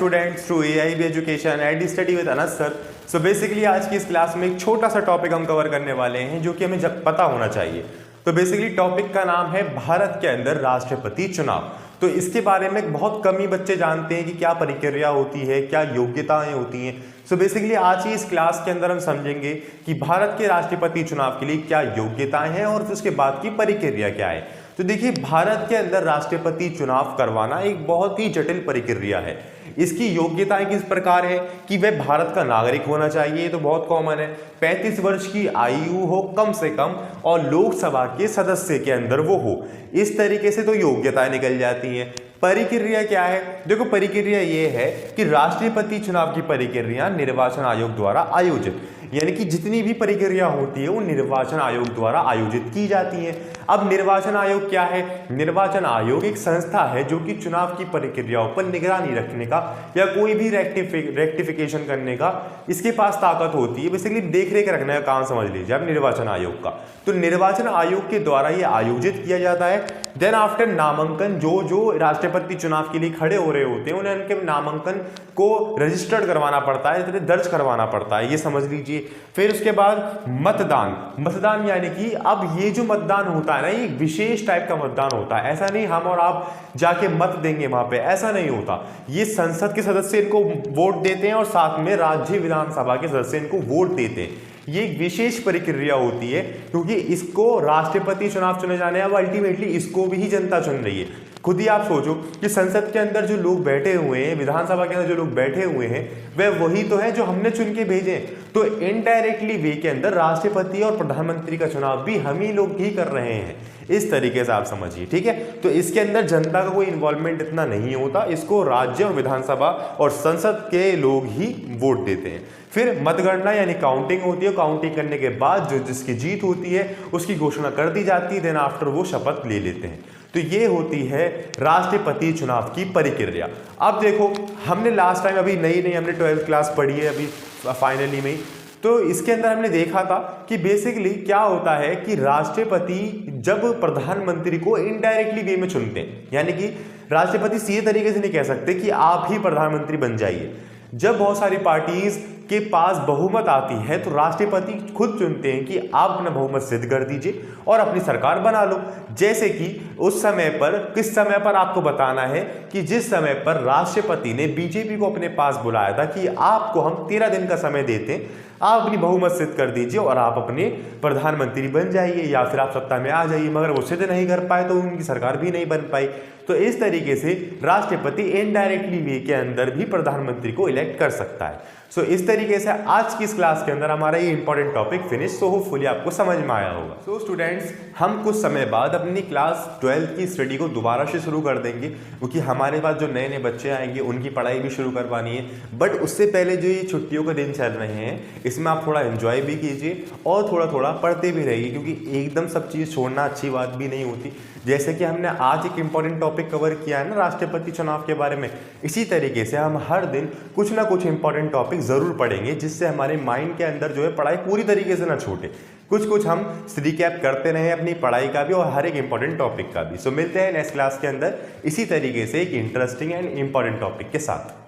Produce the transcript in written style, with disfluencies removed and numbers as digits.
Students to AIB education and study with Anas sir. So basically आज की इस class में एक छोटा सा टॉपिक हम कवर करने वाले हैं जो कि हमें जब पता होना चाहिए। तो बेसिकली टॉपिक का नाम है भारत के अंदर राष्ट्रपति चुनाव। तो इसके बारे में बहुत कम ही बच्चे जानते हैं कि क्या प्रक्रिया होती है, क्या योग्यताएं होती हैं। सो बेसिकली आज की इस क्लास के अंदर हम समझेंगे कि भारत के राष्ट्रपति चुनाव के लिए क्या योग्यताएं हैं और उसके बाद की प्रक्रिया क्या है। तो देखिए, भारत के अंदर राष्ट्रपति चुनाव करवाना एक बहुत ही जटिल प्रक्रिया है। इसकी योग्यताएं किस प्रकार है कि वह भारत का नागरिक होना चाहिए, ये तो बहुत कॉमन है। 35 वर्ष की आयु हो कम से कम और लोकसभा के सदस्य के अंदर वो हो, इस तरीके से तो योग्यताएं निकल जाती हैं। प्रक्रिया क्या है? देखो, प्रक्रिया ये है कि राष्ट्रपति चुनाव की प्रक्रिया निर्वाचन आयोग द्वारा आयोजित, यानी कि जितनी भी प्रक्रिया होती है वो निर्वाचन आयोग द्वारा आयोजित की जाती है। अब निर्वाचन आयोग क्या है? निर्वाचन आयोग एक संस्था है जो कि चुनाव की प्रक्रियाओं पर निगरानी रखने का या कोई भी रेक्टिफिकेशन करने का इसके पास ताकत होती है। बेसिकली देख रेख रखने का काम समझ लीजिए आप निर्वाचन आयोग का। तो निर्वाचन आयोग के द्वारा ये आयोजित किया जाता है। देन आफ्टर नामांकन जो राष्ट्रपति चुनाव के लिए खड़े हो रहे होते हैं उन्हें उनके नामांकन को रजिस्टर्ड करवाना पड़ता है, दर्ज करवाना पड़ता है, ये समझ लीजिए। फिर उसके बाद मतदान यानी कि अब ये जो मतदान होता है ना, ये विशेष टाइप का मतदान होता है। ऐसा नहीं हम और आप जाके मत देंगे वहां पे, ऐसा नहीं होता। ये संसद के सदस्य इनको वोट देते हैं और साथ में राज्य विधानसभा के सदस्य इनको वोट देते हैं। ये एक विशेष प्रक्रिया होती है क्योंकि इसको राष्ट्रपति चुनाव चुने जाने हैं। अब अल्टीमेटली इसको भी ही जनता चुन रही है। खुद ही आप सोचो कि संसद के अंदर जो लोग बैठे हुए हैं, विधानसभा के अंदर जो लोग बैठे हुए हैं, वह वही तो है जो हमने चुन के भेजे। तो इनडायरेक्टली वे के अंदर राष्ट्रपति और प्रधानमंत्री का चुनाव भी हम ही लोग ही कर रहे हैं। इस तरीके से आप समझिए, ठीक है। तो इसके अंदर जनता का कोई इन्वॉल्वमेंट इतना नहीं होता, इसको राज्य और विधानसभा और संसद के लोग ही वोट देते हैं। फिर मतगणना यानी काउंटिंग होती है। काउंटिंग करने के बाद जो जिसकी जीत होती है उसकी घोषणा कर दी जाती है। देन आफ्टर वो शपथ ले लेते हैं। तो ये होती है राष्ट्रपति चुनाव की प्रक्रिया। अब देखो, हमने लास्ट टाइम अभी नई हमने 12th क्लास पढ़ी है अभी फाइनली में, तो इसके अंदर हमने देखा था कि बेसिकली क्या होता है कि राष्ट्रपति जब प्रधानमंत्री को इनडायरेक्टली वे में चुनते हैं, यानी कि राष्ट्रपति सीधे तरीके से नहीं कह सकते कि आप ही प्रधानमंत्री बन जाइए। जब बहुत सारी पार्टीज के पास बहुमत आती है तो राष्ट्रपति खुद चुनते हैं कि आप अपना बहुमत सिद्ध कर दीजिए और अपनी सरकार बना लो। जैसे कि उस समय पर, किस समय पर आपको बताना है कि जिस समय पर राष्ट्रपति ने बीजेपी को अपने पास बुलाया था कि आपको हम 13 दिन का समय देते हैं, आप अपनी बहुमत सिद्ध कर दीजिए और आप अपने प्रधानमंत्री बन जाइए या फिर आप सत्ता में आ जाइए। मगर वो सिद्ध नहीं कर पाए तो उनकी सरकार भी नहीं बन पाई। तो इस तरीके से राष्ट्रपति इनडायरेक्टली वे के अंदर भी प्रधानमंत्री को इलेक्ट कर सकता है। सो इस तरीके से आज की इस क्लास के अंदर हमारा ये important topic finish. So hopefully आपको समझ में आया होगा। सो स्टूडेंट्स, हम कुछ समय बाद अपनी क्लास 12th की स्टडी को दोबारा से शुरू कर देंगे क्योंकि हमारे पास जो नए बच्चे आएंगे उनकी पढ़ाई भी शुरू करवानी है। बट उससे पहले जो ये छुट्टियों के दिन चल रहे हैं इसमें आप थोड़ा एंजॉय भी कीजिए और थोड़ा थोड़ा पढ़ते भी रहिए, क्योंकि एकदम सब चीज़ छोड़ना अच्छी बात भी नहीं होती। जैसे कि हमने आज एक इंपॉर्टेंट टॉपिक कवर किया है ना राष्ट्रपति चुनाव के बारे में, इसी तरीके से हम हर दिन कुछ ना कुछ इंपॉर्टेंट टॉपिक जरूर पढ़ेंगे जिससे हमारे माइंड के अंदर जो है पढ़ाई पूरी तरीके से ना छूटे। कुछ हम रिकैप करते रहे अपनी पढ़ाई का भी और हर एक इंपॉर्टेंट टॉपिक का भी। सो मिलते हैं नेक्स्ट क्लास के अंदर इसी तरीके से एक इंटरेस्टिंग एंड इंपॉर्टेंट टॉपिक के साथ।